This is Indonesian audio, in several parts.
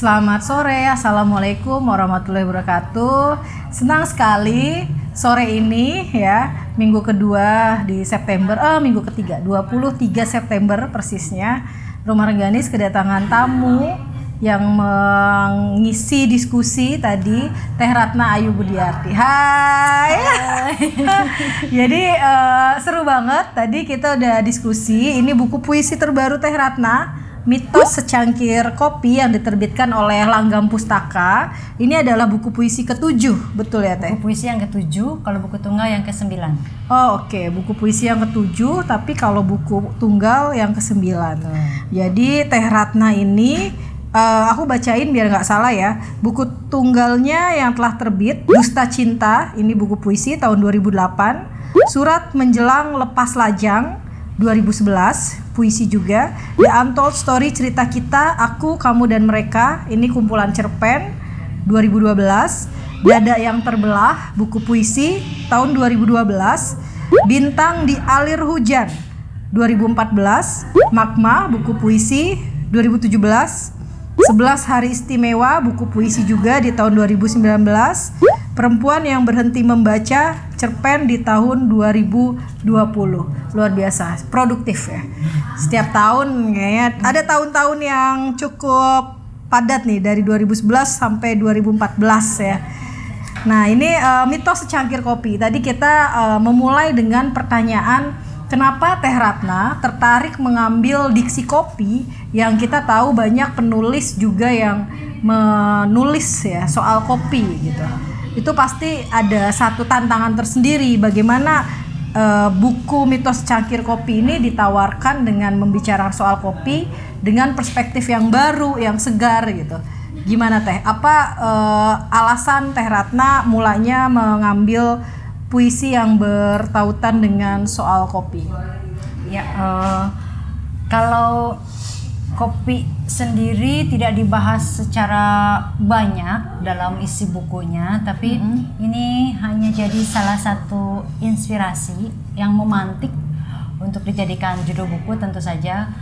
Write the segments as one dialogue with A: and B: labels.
A: Selamat sore, Assalamualaikum warahmatullahi wabarakatuh. Senang sekali sore ini ya, minggu kedua di September, minggu ketiga, 23 September persisnya. Rumah Rengganis kedatangan tamu yang mengisi diskusi tadi, Teh Ratna Ayu Budiarti. Hai. Jadi seru banget, tadi kita udah diskusi, ini buku puisi terbaru Teh Ratna, Mitos Secangkir Kopi yang diterbitkan oleh Langgam Pustaka. Ini adalah buku puisi ke-7, betul ya Teh?
B: Buku puisi yang ke-7, kalau buku tunggal yang ke-9.
A: Oh oke. Buku puisi yang ke-7, tapi kalau buku tunggal yang ke-9. Jadi Teh Ratna ini, aku bacain biar nggak salah ya. Buku tunggalnya yang telah terbit, Dusta Cinta, ini buku puisi tahun 2008. Surat Menjelang Lepas Lajang, 2011, puisi juga. The Untold Story, Cerita Kita, Aku, Kamu, dan Mereka, ini kumpulan cerpen, 2012. Dada Yang Terbelah, buku puisi tahun 2012. Bintang di Alir Hujan, 2014. Magma, buku puisi 2017. 11 Hari Istimewa, buku puisi juga di tahun 2019. Perempuan Yang Berhenti Membaca, cerpen di tahun 2020. Luar biasa, produktif ya. Setiap tahun kayaknya ada tahun-tahun yang cukup padat nih, dari 2011 sampai 2014 ya. Nah ini Mitos Secangkir Kopi. Tadi kita memulai dengan pertanyaan, kenapa Teh Ratna tertarik mengambil diksi kopi yang kita tahu banyak penulis juga yang menulis ya soal kopi gitu. Itu pasti ada satu tantangan tersendiri, bagaimana buku Mitos Secangkir Kopi ini ditawarkan dengan membicarakan soal kopi dengan perspektif yang baru, yang segar gitu. Gimana Teh? Apa alasan Teh Ratna mulanya mengambil puisi yang bertautan dengan soal kopi?
B: Ya, kalau kopi sendiri tidak dibahas secara banyak dalam isi bukunya, tapi ini hanya jadi salah satu inspirasi yang memantik untuk dijadikan judul buku tentu saja.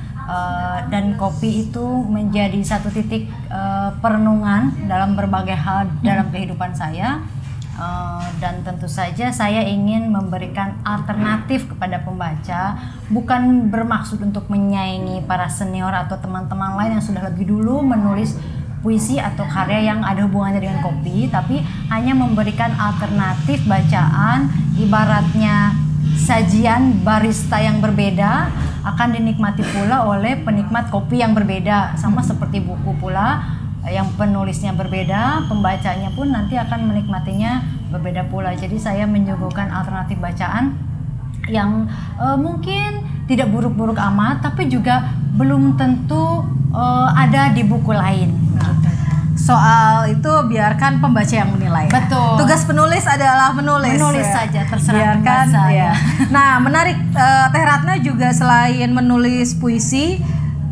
B: Dan kopi itu menjadi satu titik perenungan dalam berbagai hal dalam kehidupan saya. Dan tentu saja saya ingin memberikan alternatif kepada pembaca, bukan bermaksud untuk menyaingi para senior atau teman-teman lain yang sudah lebih dulu menulis puisi atau karya yang ada hubungannya dengan kopi, tapi hanya memberikan alternatif bacaan, ibaratnya sajian barista yang berbeda akan dinikmati pula oleh penikmat kopi yang berbeda, sama seperti buku pula yang penulisnya berbeda, pembacanya pun nanti akan menikmatinya berbeda pula. Jadi saya menyuguhkan alternatif bacaan yang mungkin tidak buruk-buruk amat, tapi juga belum tentu ada di buku lain.
A: Soal itu biarkan pembaca yang menilai.
B: Betul.
A: Tugas penulis adalah menulis.
B: Menulis
A: ya.
B: saja, terserah
A: biarkan,
B: pembaca.
A: Ya. Nah, menarik, Teh Ratna juga selain menulis puisi,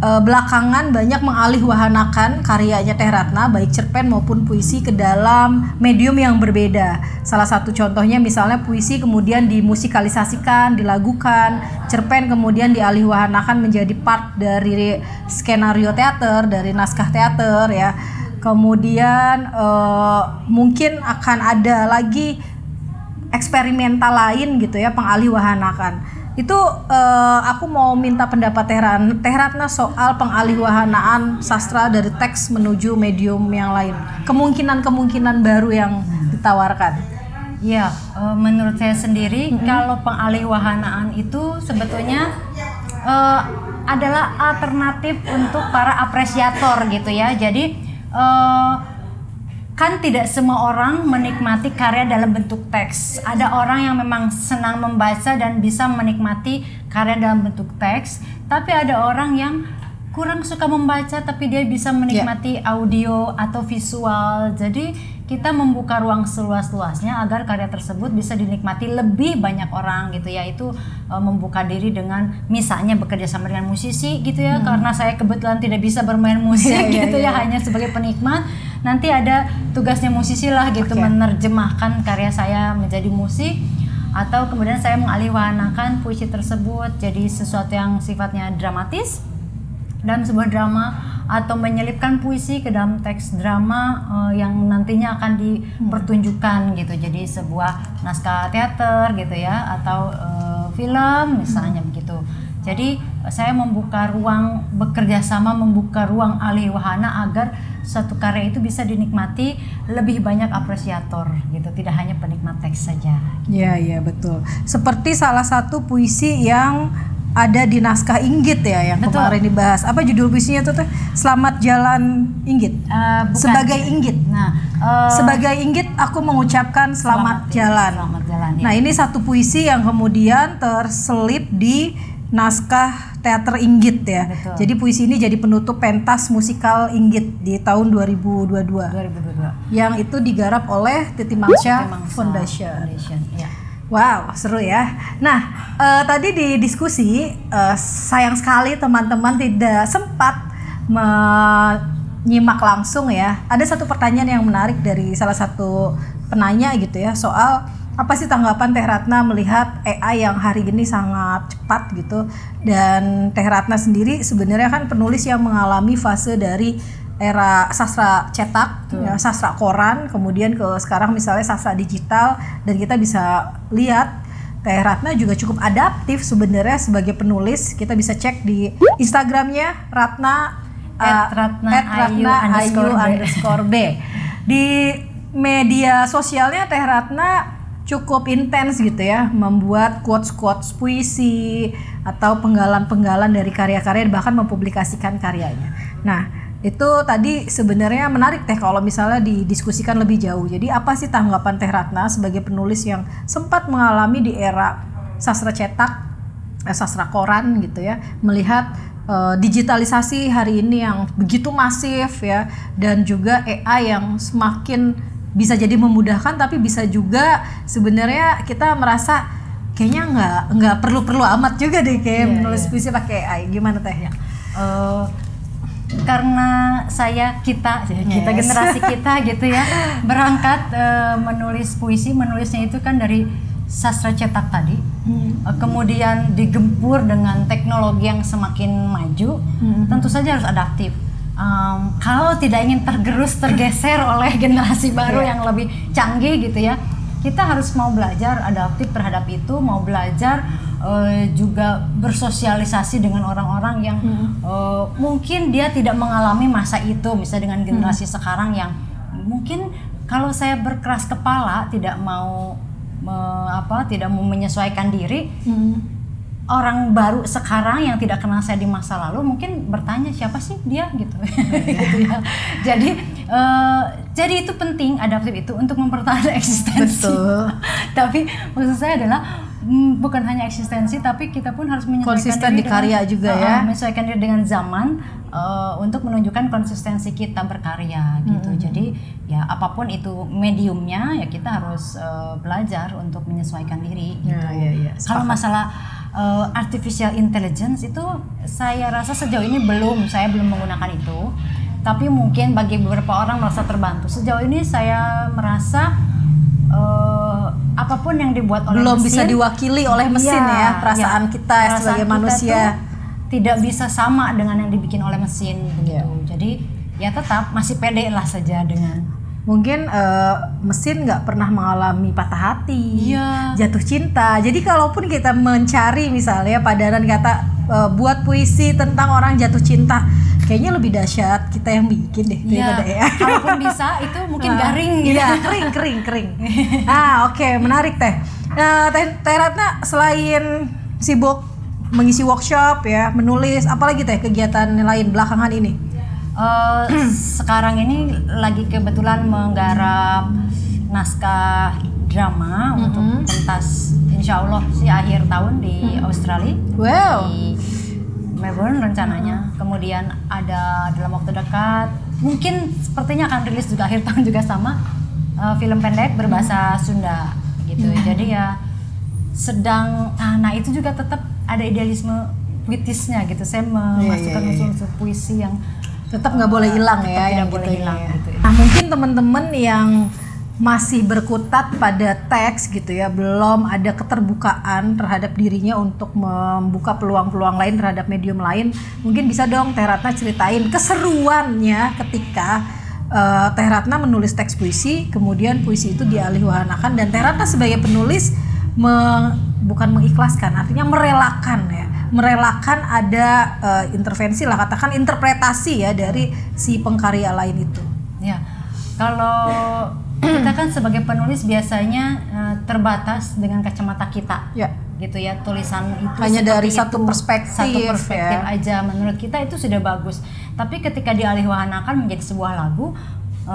A: belakangan banyak mengalihwahanakan karyanya Teh Ratna, baik cerpen maupun puisi, ke dalam medium yang berbeda. Salah satu contohnya misalnya puisi kemudian dimusikalisasikan, dilagukan, cerpen kemudian dialihwahanakan menjadi part dari skenario teater, dari naskah teater ya. Kemudian mungkin akan ada lagi eksperimental lain gitu ya, pengalihwahanakan. Itu aku mau minta pendapat Teh Ratna soal pengalihwahanaan sastra dari teks menuju medium yang lain. Kemungkinan-kemungkinan baru yang ditawarkan.
B: Ya, menurut saya sendiri kalau pengalihwahanaan itu sebetulnya adalah alternatif untuk para apresiator gitu ya. Jadi kan tidak semua orang menikmati karya dalam bentuk teks. Ada orang yang memang senang membaca dan bisa menikmati karya dalam bentuk teks, tapi ada orang yang kurang suka membaca tapi dia bisa menikmati audio atau visual. Jadi kita membuka ruang seluas-luasnya agar karya tersebut bisa dinikmati lebih banyak orang gitu ya. Itu membuka diri dengan misalnya bekerja sama dengan musisi gitu ya, karena saya kebetulan tidak bisa bermain musik gitu ya, hanya sebagai penikmat. Nanti ada tugasnya musisi lah gitu, menerjemahkan karya saya menjadi musik. Atau kemudian saya mengalihwahanakan puisi tersebut jadi sesuatu yang sifatnya dramatis dalam sebuah drama, atau menyelipkan puisi ke dalam teks drama yang nantinya akan dipertunjukkan gitu. Jadi sebuah naskah teater gitu ya, atau film misalnya begitu. Jadi saya membuka ruang, bekerja sama membuka ruang alih wahana agar satu karya itu bisa dinikmati lebih banyak apresiator gitu, tidak hanya penikmat teks saja.
A: Iya betul. Seperti salah satu puisi yang ada di naskah Inggit ya, yang
B: Betul.
A: kemarin dibahas. Apa judul puisinya tuh? Selamat Jalan Inggit.
B: Bukan.
A: Sebagai Inggit.
B: Nah,
A: sebagai Inggit aku mengucapkan selamat jalan.
B: Selamat jalan. Ya.
A: Nah, ini satu puisi yang kemudian terselip di naskah teater Inggit ya.
B: Betul.
A: Jadi puisi ini jadi penutup pentas musikal Inggit di tahun 2022.
B: 2022.
A: Yang itu digarap oleh Titi Mangsa Foundation.
B: Ya.
A: Wow, seru ya. Nah, tadi di diskusi sayang sekali teman-teman tidak sempat menyimak langsung ya. Ada satu pertanyaan yang menarik dari salah satu penanya gitu ya, soal apa sih tanggapan Teh Ratna melihat AI yang hari ini sangat cepat gitu, dan Teh Ratna sendiri sebenarnya kan penulis yang mengalami fase dari era sastra cetak, ya, sastra koran, kemudian ke sekarang misalnya sastra digital, dan kita bisa lihat Teh Ratna juga cukup adaptif sebenarnya sebagai penulis. Kita bisa cek di Instagramnya Ratna @ratnaayu_b. Di media sosialnya Teh Ratna cukup intens gitu ya, membuat quotes-quotes puisi atau penggalan-penggalan dari karya-karya, bahkan mempublikasikan karyanya. Nah, itu tadi sebenarnya menarik Teh kalau misalnya didiskusikan lebih jauh. Jadi apa sih tanggapan Teh Ratna sebagai penulis yang sempat mengalami di era sastra cetak, sastra koran gitu ya, melihat digitalisasi hari ini yang begitu masif ya, dan juga AI yang semakin bisa jadi memudahkan, tapi bisa juga sebenarnya kita merasa kayaknya nggak perlu amat juga deh kayak menulis puisi pakai AI. Gimana Teh?
B: Karena kita generasi kita gitu ya, berangkat menulis puisi, menulisnya itu kan dari sastra cetak tadi, kemudian digempur dengan teknologi yang semakin maju, tentu saja harus adaptif. Kalau tidak ingin tergeser oleh generasi baru yang lebih canggih gitu ya, kita harus mau belajar adaptif terhadap itu, mau belajar juga bersosialisasi dengan orang-orang yang mungkin dia tidak mengalami masa itu, misalnya dengan generasi sekarang yang mungkin kalau saya berkeras kepala tidak mau tidak mau menyesuaikan diri. Orang baru sekarang yang tidak kenal saya di masa lalu mungkin bertanya siapa sih dia gitu. Gitu ya. Jadi itu penting, adaptif itu untuk mempertahankan eksistensi.
A: Betul.
B: Tapi maksud saya adalah bukan hanya eksistensi, tapi kita pun harus menyesuaikan
A: konsisten
B: diri
A: di karya juga ya.
B: Menyesuaikan diri dengan zaman untuk menunjukkan konsistensi kita berkarya gitu. Jadi ya apapun itu mediumnya, ya kita harus belajar untuk menyesuaikan diri gitu. Kalau masalah artificial intelligence itu saya rasa sejauh ini saya belum menggunakan itu, tapi mungkin bagi beberapa orang merasa terbantu. Sejauh ini saya merasa apapun yang dibuat oleh
A: belum
B: mesin
A: bisa diwakili oleh mesin ya, perasaan kita sebagai manusia
B: tidak bisa sama dengan yang dibikin oleh mesin begitu. Jadi ya tetap masih pede lah saja dengan
A: mungkin mesin nggak pernah mengalami patah hati, jatuh cinta. Jadi kalaupun kita mencari misalnya padanan kata buat puisi tentang orang jatuh cinta, kayaknya lebih dahsyat kita yang bikin deh daripada ya.
B: Kalaupun bisa itu mungkin garing gitu.
A: Iya, kering. Oke, menarik Teh. Teh Ratna selain sibuk mengisi workshop ya, menulis, apalagi Teh kegiatan lain belakangan ini?
B: Sekarang ini lagi kebetulan menggarap naskah drama untuk pentas, insya Allah sih akhir tahun di Australia, di Melbourne rencananya. Kemudian ada dalam waktu dekat, mungkin sepertinya akan rilis juga akhir tahun juga sama, film pendek berbahasa Sunda gitu. Jadi ya sedang, nah itu juga tetap ada idealisme puitisnya gitu. Saya memasukkan unsur-unsur puisi yang
A: tetap nggak boleh hilang ya,
B: tidak boleh hilang. Gitu.
A: Nah mungkin teman-teman yang masih berkutat pada teks gitu ya, belum ada keterbukaan terhadap dirinya untuk membuka peluang-peluang lain terhadap medium lain, mungkin bisa dong Teh Ratna ceritain keseruannya ketika Teh Ratna menulis teks puisi, kemudian puisi itu dialihwahanakan dan Teh Ratna sebagai penulis bukan mengikhlaskan, artinya merelakan ada intervensi lah, katakan interpretasi ya dari si pengkarya lain itu.
B: Ya, kalau kita kan sebagai penulis biasanya terbatas dengan kacamata kita, gitu ya, tulisan itu
A: hanya dari satu perspektif
B: ya. Aja menurut kita itu sudah bagus. Tapi ketika dialihwahanakan menjadi sebuah lagu,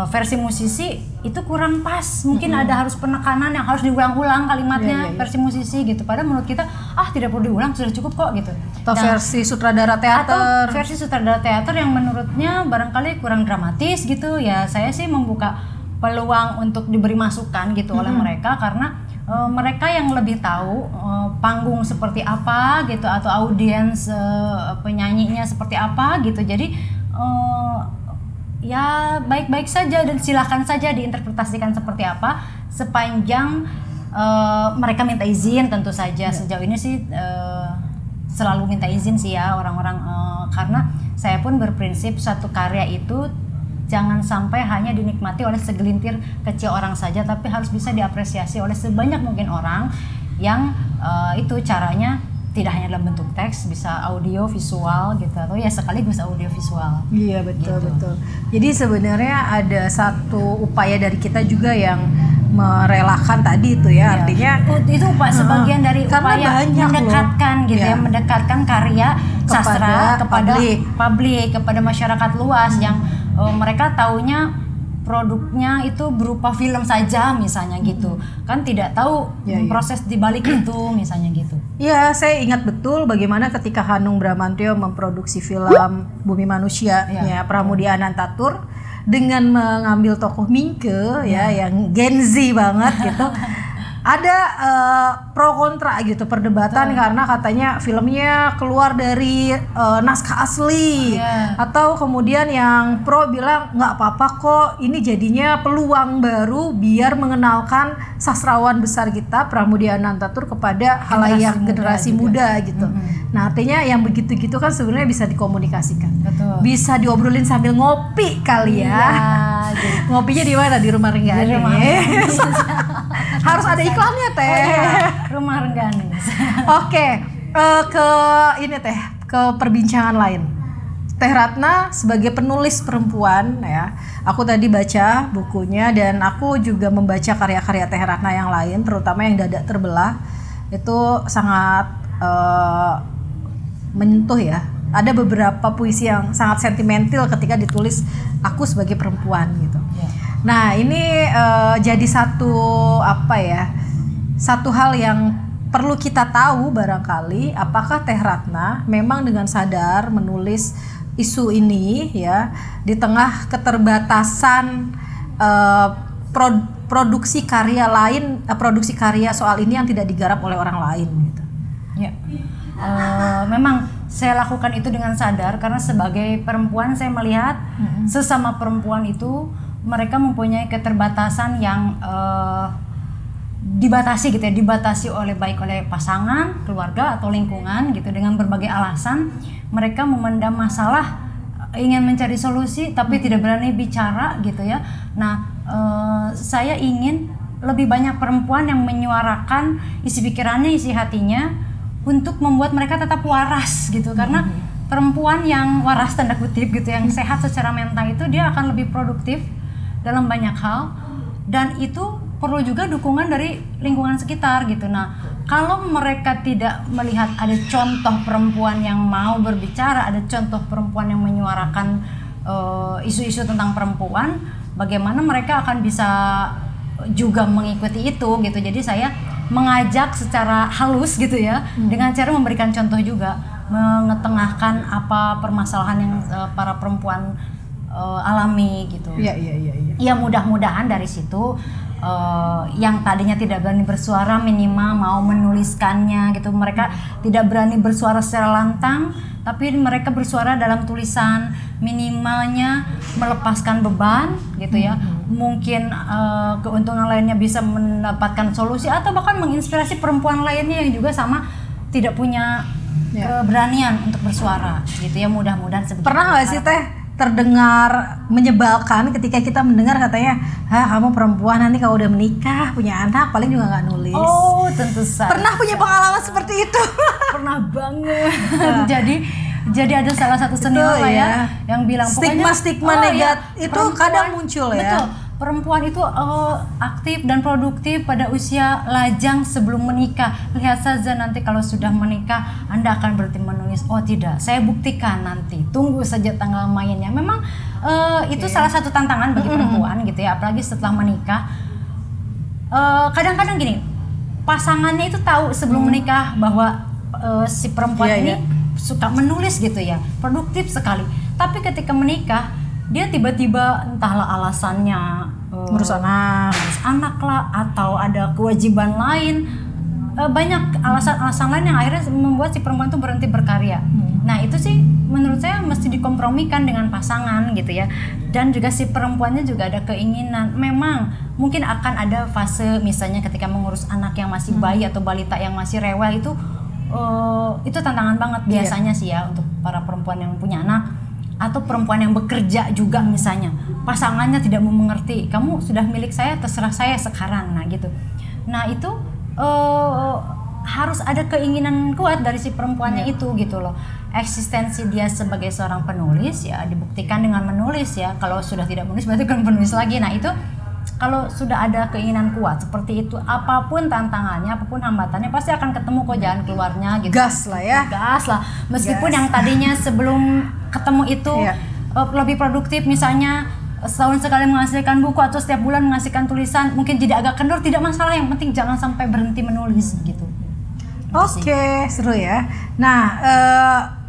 B: versi musisi itu kurang pas, mungkin ada harus penekanan yang harus diulang-ulang kalimatnya, versi musisi gitu. Padahal menurut kita tidak perlu diulang, sudah cukup kok gitu.
A: Atau versi sutradara teater.
B: Atau versi sutradara teater yang menurutnya barangkali kurang dramatis gitu ya. Saya sih membuka peluang untuk diberi masukan gitu oleh mereka, karena mereka yang lebih tahu panggung seperti apa gitu, atau audiens penyanyinya seperti apa gitu. Jadi ya baik-baik saja dan silakan saja diinterpretasikan seperti apa, sepanjang mereka minta izin tentu saja. Sejauh ini sih selalu minta izin sih ya orang-orang, karena saya pun berprinsip satu karya itu jangan sampai hanya dinikmati oleh segelintir kecil orang saja, tapi harus bisa diapresiasi oleh sebanyak mungkin orang yang itu caranya tidak hanya dalam bentuk teks, bisa audio visual gitu, atau ya sekaligus audio visual.
A: Iya betul
B: gitu.
A: Betul. Jadi sebenarnya ada satu upaya dari kita juga yang merelakan tadi itu ya, artinya
B: itu sebagian dari upaya mendekatkan gitu ya, mendekatkan karya sastra kepada publik, kepada masyarakat luas yang mereka taunya produknya itu berupa film saja misalnya gitu, kan tidak tahu proses di balik itu misalnya gitu.
A: Iya, saya ingat betul bagaimana ketika Hanung Bramantyo memproduksi film Bumi Manusia ya Pramudia Anantatur dengan mengambil tokoh Mingke ya yang Gen Z banget gitu. Ada pro kontra gitu, perdebatan karena katanya filmnya keluar dari naskah asli, atau kemudian yang pro bilang nggak apa-apa kok, ini jadinya peluang baru biar mengenalkan sastrawan besar kita Pramudia Anantatur kepada halayak generasi muda gitu. Nah artinya yang begitu-gitu kan sebenarnya bisa dikomunikasikan, bisa diobrolin sambil ngopi kali ya. Ngopinya di mana? Di Rumah Renggani. Harus ada iklannya Teh.
B: Rumah Renggani.
A: Oke, ke ini Teh, ke perbincangan lain. Teh Ratna sebagai penulis perempuan ya, aku tadi baca bukunya dan aku juga membaca karya-karya Teh Ratna yang lain, terutama yang Dadak Terbelah itu sangat menyentuh ya. Ada beberapa puisi yang sangat sentimental ketika ditulis aku sebagai perempuan gitu. Nah ini jadi satu hal yang perlu kita tahu barangkali, apakah Teh Ratna memang dengan sadar menulis isu ini ya di tengah keterbatasan produksi karya lain, produksi karya soal ini yang tidak digarap oleh orang lain gitu.
B: Ya, memang saya lakukan itu dengan sadar karena sebagai perempuan saya melihat sesama perempuan itu mereka mempunyai keterbatasan yang dibatasi gitu ya, dibatasi oleh pasangan, keluarga atau lingkungan gitu, dengan berbagai alasan mereka memendam masalah, ingin mencari solusi tapi tidak berani bicara gitu ya. Nah, saya ingin lebih banyak perempuan yang menyuarakan isi pikirannya, isi hatinya untuk membuat mereka tetap waras gitu, karena perempuan yang waras tanda kutip gitu, yang sehat secara mental itu dia akan lebih produktif dalam banyak hal, dan itu perlu juga dukungan dari lingkungan sekitar gitu. Nah, kalau mereka tidak melihat ada contoh perempuan yang mau berbicara, ada contoh perempuan yang menyuarakan isu-isu tentang perempuan, bagaimana mereka akan bisa juga mengikuti itu gitu. Jadi saya mengajak secara halus gitu ya, dengan cara memberikan contoh juga, mengetengahkan apa permasalahan yang para perempuan alami gitu.
A: Iya.
B: Ya mudah-mudahan dari situ yang tadinya tidak berani bersuara minimal mau menuliskannya gitu. Mereka tidak berani bersuara secara lantang, tapi mereka bersuara dalam tulisan, minimalnya melepaskan beban gitu ya. Mungkin keuntungan lainnya bisa mendapatkan solusi atau bahkan menginspirasi perempuan lainnya yang juga sama tidak punya keberanian untuk bersuara gitu ya. Mudah-mudahan seperti
A: Pernah nggak sih Teh terdengar menyebalkan ketika kita mendengar katanya, kamu perempuan nanti kalau udah menikah punya anak paling juga nggak nulis.
B: Oh, tentu saja.
A: Pernah punya pengalaman seperti itu?
B: Pernah banget. jadi ada salah satu senior lah ya yang bilang
A: stigma negatif itu kadang muncul ya.
B: Betul. Perempuan itu aktif dan produktif pada usia lajang sebelum menikah. Lihat saja nanti kalau sudah menikah Anda akan berhenti menulis. Oh tidak, saya buktikan nanti. Tunggu saja tanggal mainnya. Memang itu salah satu tantangan bagi perempuan gitu ya, apalagi setelah menikah. Kadang-kadang gini, pasangannya itu tahu sebelum menikah bahwa si perempuan ini suka menulis gitu ya, produktif sekali. Tapi ketika menikah dia tiba-tiba entahlah alasannya
A: ngurus
B: anak lah atau ada kewajiban lain, banyak alasan-alasan lain yang akhirnya membuat si perempuan itu berhenti berkarya. Nah itu sih menurut saya mesti dikompromikan dengan pasangan gitu ya. Dan juga si perempuannya juga ada keinginan. Memang mungkin akan ada fase misalnya ketika mengurus anak yang masih bayi atau balita yang masih rewel, itu tantangan banget biasanya sih ya untuk para perempuan yang punya anak atau perempuan yang bekerja juga misalnya. Pasangannya tidak mau mengerti, kamu sudah milik saya, terserah saya sekarang. Nah gitu. Nah itu harus ada keinginan kuat dari si perempuannya itu gitu loh. Eksistensi dia sebagai seorang penulis ya dibuktikan dengan menulis ya. Kalau sudah tidak menulis berarti kan penulis lagi. Nah itu kalau sudah ada keinginan kuat seperti itu, apapun tantangannya, apapun hambatannya pasti akan ketemu kok jalan keluarnya gitu.
A: Gas lah ya.
B: Gas lah. Meskipun yang tadinya sebelum ketemu itu lebih produktif, misalnya setahun sekali menghasilkan buku atau setiap bulan menghasilkan tulisan, mungkin jadi agak kendor, tidak masalah, yang penting jangan sampai berhenti menulis gitu.
A: Oke, seru ya. Nah,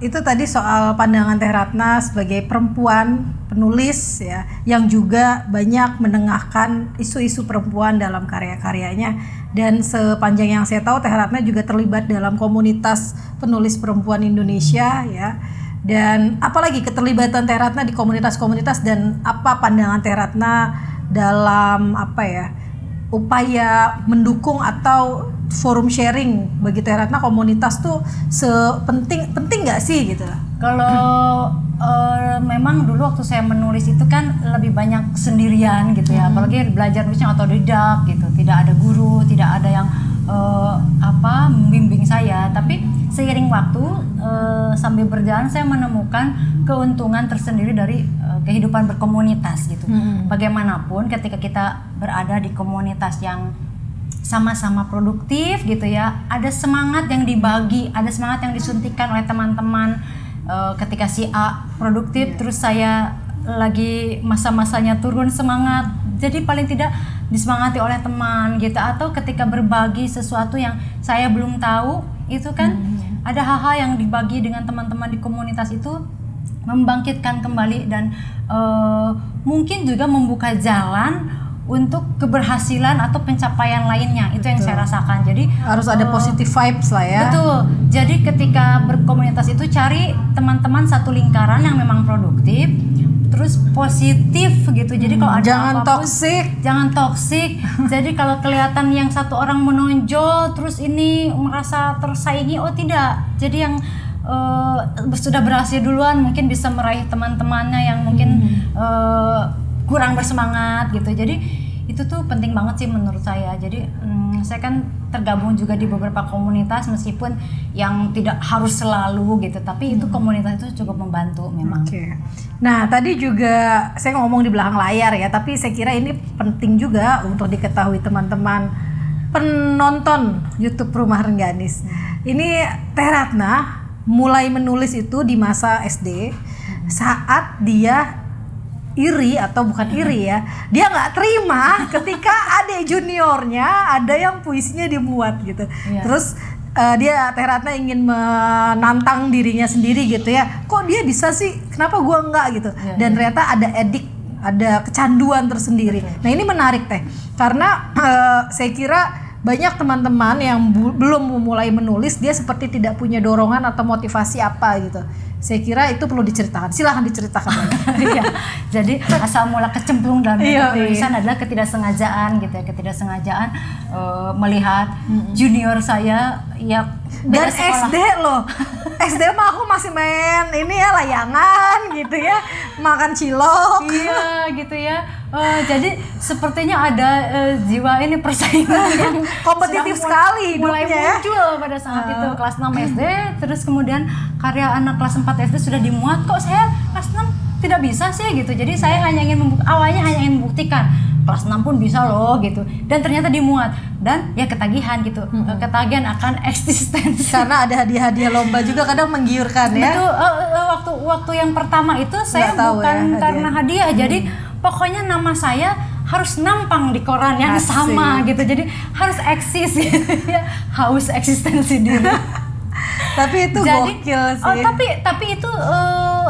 A: itu tadi soal pandangan Teh Ratna sebagai perempuan penulis ya, yang juga banyak menengahkan isu-isu perempuan dalam karya-karyanya. Dan sepanjang yang saya tahu, Teh Ratna juga terlibat dalam komunitas penulis perempuan Indonesia ya. Dan apalagi keterlibatan Teh Ratna di komunitas-komunitas, dan apa pandangan Teh Ratna dalam upaya mendukung atau forum sharing bagi Teh Ratna, komunitas tuh penting nggak sih gitu?
B: Kalau memang dulu waktu saya menulis itu kan lebih banyak sendirian gitu ya, apalagi belajar nulisnya otodidak gitu, tidak ada guru, tidak ada yang membimbing saya. Tapi seiring waktu sambil berjalan saya menemukan keuntungan tersendiri dari kehidupan berkomunitas gitu. Bagaimanapun ketika kita berada di komunitas yang sama-sama produktif gitu ya, ada semangat yang dibagi, ada semangat yang disuntikan oleh teman-teman. Ketika si A produktif, terus saya lagi masa-masanya turun semangat, jadi paling tidak disemangati oleh teman gitu. Atau ketika berbagi sesuatu yang saya belum tahu, itu kan ada hal-hal yang dibagi dengan teman-teman di komunitas, itu membangkitkan kembali dan mungkin juga membuka jalan untuk keberhasilan atau pencapaian lainnya. Itu yang saya rasakan. Jadi
A: harus ada positive vibes lah ya.
B: Betul. Jadi ketika berkomunitas itu cari teman-teman satu lingkaran yang memang produktif, terus positif gitu. Jadi kalau ada
A: jangan
B: jangan toksik. Jadi kalau kelihatan yang satu orang menonjol, terus ini merasa tersaingi, oh tidak. Jadi yang sudah berhasil duluan mungkin bisa meraih teman-temannya yang mungkin kurang bersemangat gitu. Jadi itu tuh penting banget sih menurut saya. Jadi saya kan tergabung juga di beberapa komunitas, meskipun yang tidak harus selalu gitu, tapi itu komunitas itu cukup membantu memang.
A: Nah tadi juga saya ngomong di belakang layar ya, tapi saya kira ini penting juga untuk diketahui teman-teman penonton YouTube Rumah Rengganis. Ini Teh Ratna mulai menulis itu di masa SD, saat dia iri atau bukan iri ya, dia nggak terima ketika adik juniornya ada yang puisinya dimuat gitu. Terus Teh Ratna ingin menantang dirinya sendiri gitu ya, kok dia bisa sih, kenapa gua enggak gitu. Dan ternyata ada ada kecanduan tersendiri. Nah ini menarik Teh, karena saya kira banyak teman-teman yang belum memulai menulis, dia seperti tidak punya dorongan atau motivasi apa gitu. Saya kira itu perlu diceritakan. Silahkan diceritakan lagi.
B: Iya. Jadi asal mula kecemplung dalam
A: Iya,
B: penulisan adalah ketidaksengajaan gitu ya, ketidaksengajaan melihat junior saya ya
A: Dan
B: beda sekolah.
A: SD loh. SD mah aku masih main ini ya layangan gitu ya, makan cilok.
B: Iya gitu ya. Jadi sepertinya ada jiwa ini persaingan yang
A: Kompetitif
B: sudah
A: sekali
B: mulai
A: hidupnya ya.
B: muncul pada saat itu kelas 6 SD, terus kemudian karya anak kelas 4 SD sudah dimuat, kok saya kelas 6 tidak bisa sih gitu. Jadi saya awalnya hanya ingin membuktikan kelas 6 pun bisa loh gitu, dan ternyata dimuat dan ya ketagihan gitu, ketagihan akan eksistensi.
A: Karena ada hadiah-hadiah lomba juga kadang menggiurkan ya.
B: Betul, waktu yang pertama itu saya
A: Nggak tahu
B: bukan
A: ya,
B: karena hadiah, jadi pokoknya nama saya harus nampang di koran yang
A: Asik.
B: sama gitu, jadi harus eksis gitu ya, haus eksistensi diri.
A: Tapi itu gokil sih.
B: Tapi itu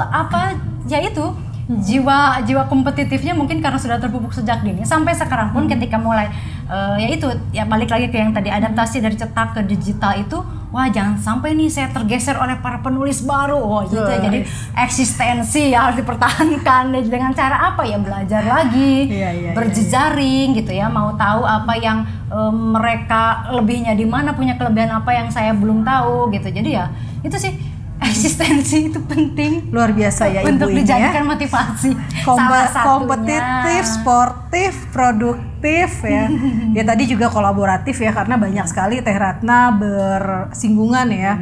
B: apa ya itu jiwa kompetitifnya mungkin karena sudah terpupuk sejak dini sampai sekarang pun ketika mulai ya itu ya balik lagi ke yang tadi, adaptasi dari cetak ke digital itu, wah jangan sampai nih saya tergeser oleh para penulis baru gitu ya. Jadi eksistensi ya harus dipertahankan dengan cara apa ya, belajar lagi, berjejaring gitu ya, mau tahu apa yang mereka lebihnya di mana, punya kelebihan apa yang saya belum tahu gitu. Jadi ya itu sih, eksistensi itu penting,
A: Luar biasa ya ibu
B: untuk
A: ini
B: dijadikan
A: ya.
B: motivasi. Salah satunya.
A: Kompetitif, sportif, produktif ya. Ya tadi juga kolaboratif ya, karena banyak sekali Teh Ratna bersinggungan ya.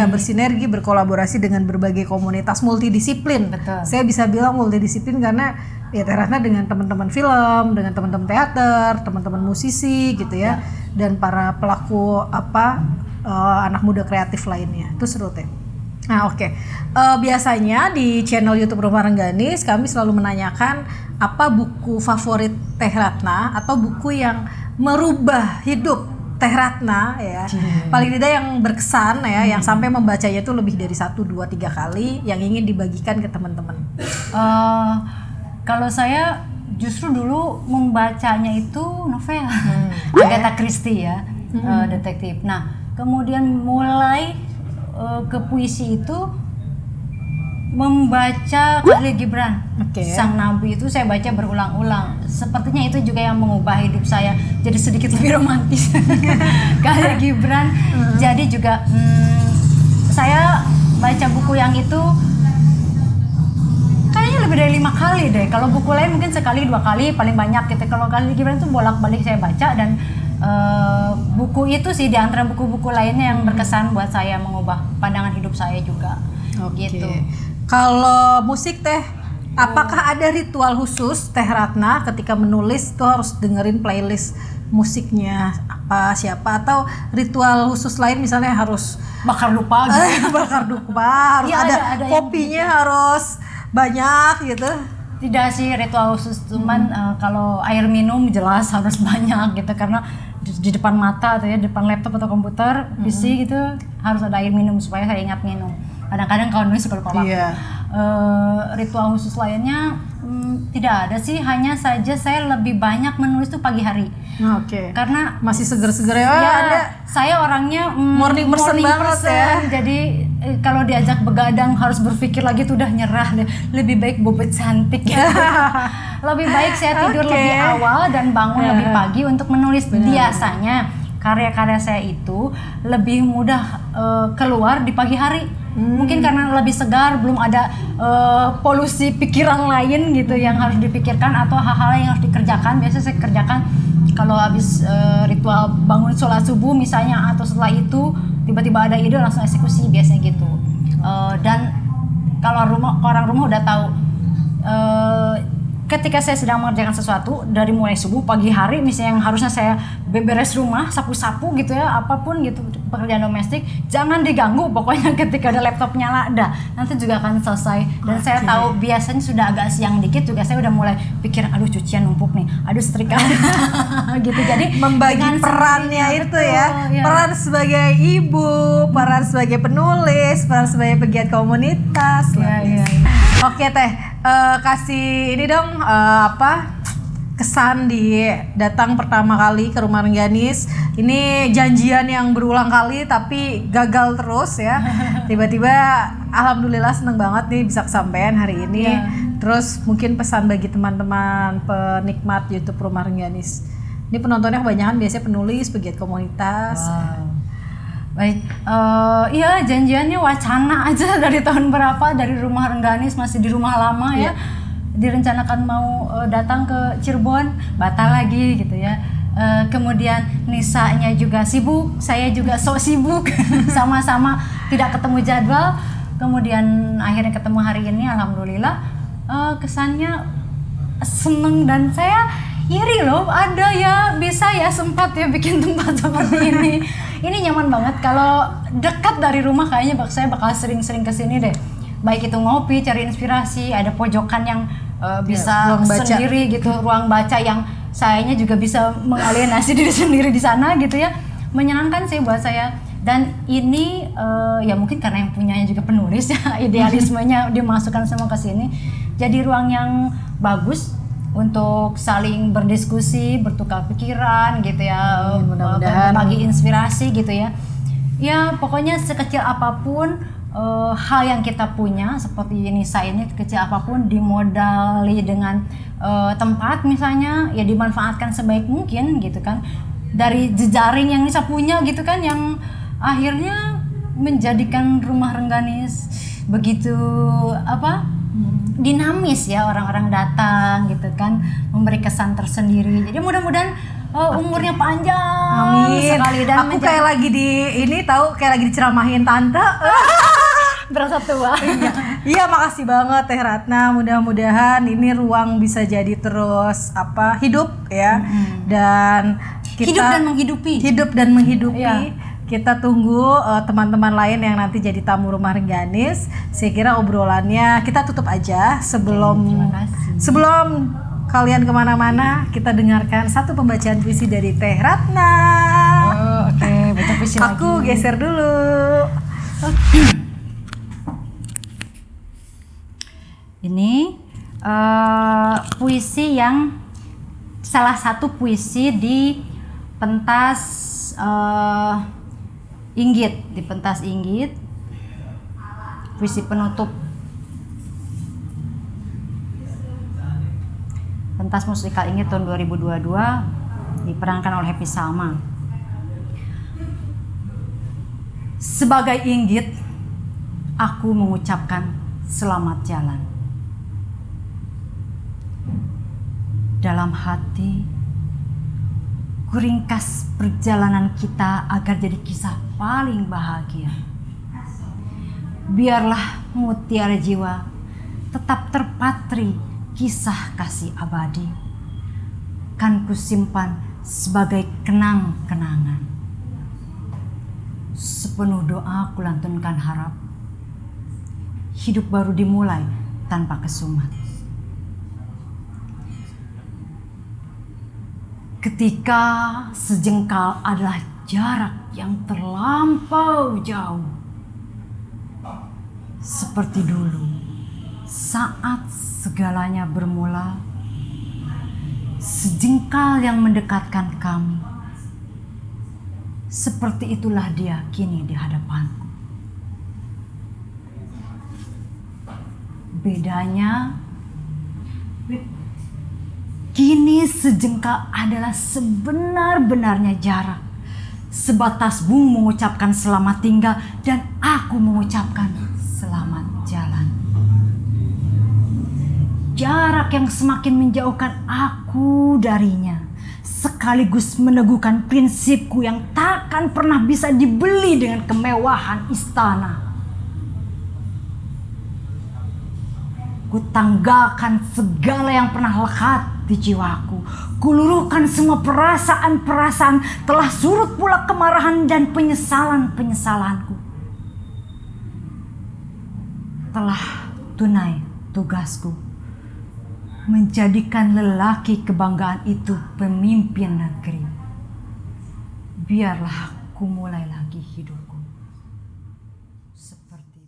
A: Bersinergi, berkolaborasi dengan berbagai komunitas multidisiplin.
B: Betul.
A: Saya bisa bilang multidisiplin karena ya Teh Ratna dengan teman-teman film, dengan teman-teman teater, teman-teman musisi gitu ya. Dan para pelaku anak muda kreatif lainnya. Itu seru Teh. Nah oke. Biasanya di channel YouTube Rumah Rengganis kami selalu menanyakan apa buku favorit Teh Ratna atau buku yang merubah hidup Teh Ratna ya. Paling tidak yang berkesan ya, yang sampai membacanya itu lebih dari 1, 2, 3 kali, yang ingin dibagikan ke teman-teman.
B: Kalau saya justru dulu membacanya itu novel, Agatha Christie ya, detektif. Nah kemudian mulai ke puisi itu membaca Khalil Gibran, Sang Nabi itu saya baca berulang-ulang. Sepertinya itu juga yang mengubah hidup saya jadi sedikit lebih romantis. Khalil Gibran. Jadi juga saya baca buku yang itu kayaknya lebih dari 5 kali deh. Kalau buku lain mungkin sekali 2 kali paling banyak gitu. Kalau Khalil Gibran itu bolak-balik saya baca, dan buku itu sih di antara buku-buku lainnya yang berkesan buat saya, mengubah pandangan hidup saya juga. Gitu.
A: Kalau musik Teh, apakah ada ritual khusus Teh Ratna ketika menulis itu harus dengerin playlist musiknya apa siapa, atau ritual khusus lain misalnya harus
B: bakar dupa gitu.
A: Bakar dupa, harus
B: Ya,
A: ada kopinya harus banyak gitu?
B: Tidak sih ritual khusus, cuman kalau air minum jelas harus banyak gitu, karena di depan mata atau ya depan laptop atau komputer PC gitu harus ada air minum supaya saya ingat minum. Kadang-kadang kalau nulis suka lupa. Ritual khusus lainnya tidak ada sih, hanya saja saya lebih banyak menulis tuh pagi hari. Karena
A: masih seger-seger ya.
B: Saya orangnya
A: morning person banget ya.
B: Jadi kalau diajak begadang harus berpikir lagi tuh udah nyerah deh. Lebih baik bobot cantik gitu. Lebih baik saya tidur lebih awal dan bangun lebih pagi untuk menulis. Biasanya karya-karya saya itu lebih mudah keluar di pagi hari. Mungkin karena lebih segar, belum ada polusi pikiran lain gitu yang harus dipikirkan atau hal-hal yang harus dikerjakan. Biasanya saya kerjakan kalau habis ritual bangun sholat subuh misalnya, atau setelah itu tiba-tiba ada ide langsung eksekusi biasanya gitu. Dan kalau orang rumah udah tahu, ketika saya sedang mengerjakan sesuatu dari mulai subuh pagi hari misalnya yang harusnya saya beberes rumah, sapu-sapu gitu ya, apapun gitu pekerjaan domestik, jangan diganggu pokoknya. Ketika ada laptop nyala, nanti juga akan selesai. Dan saya tahu biasanya sudah agak siang dikit juga saya udah mulai pikir, aduh cucian numpuk nih, aduh setrika gitu. Jadi
A: membagi perannya itu ya, peran sebagai ibu, peran sebagai penulis, peran sebagai pegiat komunitas. Oke Teh, kasih ini dong kesan di datang pertama kali ke rumah Rengganis. Ini janjian yang berulang kali tapi gagal terus ya. Tiba-tiba alhamdulillah seneng banget nih bisa kesampaian hari ini. Terus mungkin pesan bagi teman-teman penikmat YouTube Rumah Rengganis. Ini penontonnya kebanyakan biasanya penulis, pegiat komunitas.
B: Baik, iya janjiannya wacana aja dari tahun berapa, dari Rumah Rengganis masih di rumah lama ya. Direncanakan mau datang ke Cirebon, batal lagi gitu ya. Kemudian Nisanya juga sibuk, saya juga sok sibuk, sama-sama tidak ketemu jadwal. Kemudian akhirnya ketemu hari ini, alhamdulillah. Kesannya seneng dan saya iri loh, ada ya bisa ya sempat ya bikin tempat seperti ini. Ini nyaman banget, kalau dekat dari rumah kayaknya saya bakal sering-sering kesini deh. Baik itu ngopi, cari inspirasi, ada pojokan yang bisa sendiri gitu, ruang baca yang sayanya juga bisa mengalienasi diri sendiri di sana gitu ya. Menyenangkan sih buat saya. Dan ini ya mungkin karena yang punyanya juga penulis ya, idealismenya dimasukkan semua ke sini. Jadi ruang yang bagus untuk saling berdiskusi, bertukar pikiran gitu ya, berbagi inspirasi gitu ya. Ya pokoknya sekecil apapun hal yang kita punya seperti Nisa ini, kecil apapun dimodali dengan tempat misalnya, ya dimanfaatkan sebaik mungkin gitu kan. Dari jejaring yang Nisa punya gitu kan, yang akhirnya menjadikan Rumah Rengganis begitu dinamis ya, orang-orang datang gitu kan, memberi kesan tersendiri. Jadi mudah-mudahan umurnya panjang sekali dan
A: aku kayak lagi di ini tahu kayak lagi diceramahin tante.
B: Berasa tua.
A: Iya, makasih banget Teh Ratna. Mudah-mudahan ini ruang bisa jadi terus hidup ya. Dan kita hidup dan menghidupi.
B: Iya.
A: Kita tunggu teman-teman lain yang nanti jadi tamu Rumah Rengganis. Saya kira obrolannya kita tutup aja sebelum kalian kemana-mana. Kita dengarkan satu pembacaan puisi dari Teh Ratna.
B: Oke, baca puisi lagi.
A: Aku geser dulu.
B: Ini puisi yang salah satu puisi di pentas Inggit, di pentas Inggit, puisi penutup pentas musikal Inggit tahun 2022 diperankan oleh Happy Salma. Sebagai Inggit, aku mengucapkan selamat jalan. Dalam hati, kuringkas perjalanan kita agar jadi kisah paling bahagia. Biarlah mutiara jiwa tetap terpatri kisah kasih abadi. Kan kusimpan sebagai kenang-kenangan. Sepenuh doa kulantunkan harap. Hidup baru dimulai tanpa kesumat. Ketika sejengkal adalah jarak yang terlampau jauh. Seperti dulu, saat segalanya bermula, sejengkal yang mendekatkan kami. Seperti itulah dia kini di hadapanku. Bedanya, kini sejengkal adalah sebenar-benarnya jarak. Sebatas Bung mengucapkan selamat tinggal dan aku mengucapkan selamat jalan. Jarak yang semakin menjauhkan aku darinya, sekaligus meneguhkan prinsipku yang takkan pernah bisa dibeli dengan kemewahan istana. Kutanggalkan segala yang pernah lekat di jiwaku. Kuluruhkan semua perasaan-perasaan, telah surut pula kemarahan dan penyesalan-penyesalanku. Telah tunai tugasku, menjadikan lelaki kebanggaan itu pemimpin negeri. Biarlah ku mulai lagi hidup.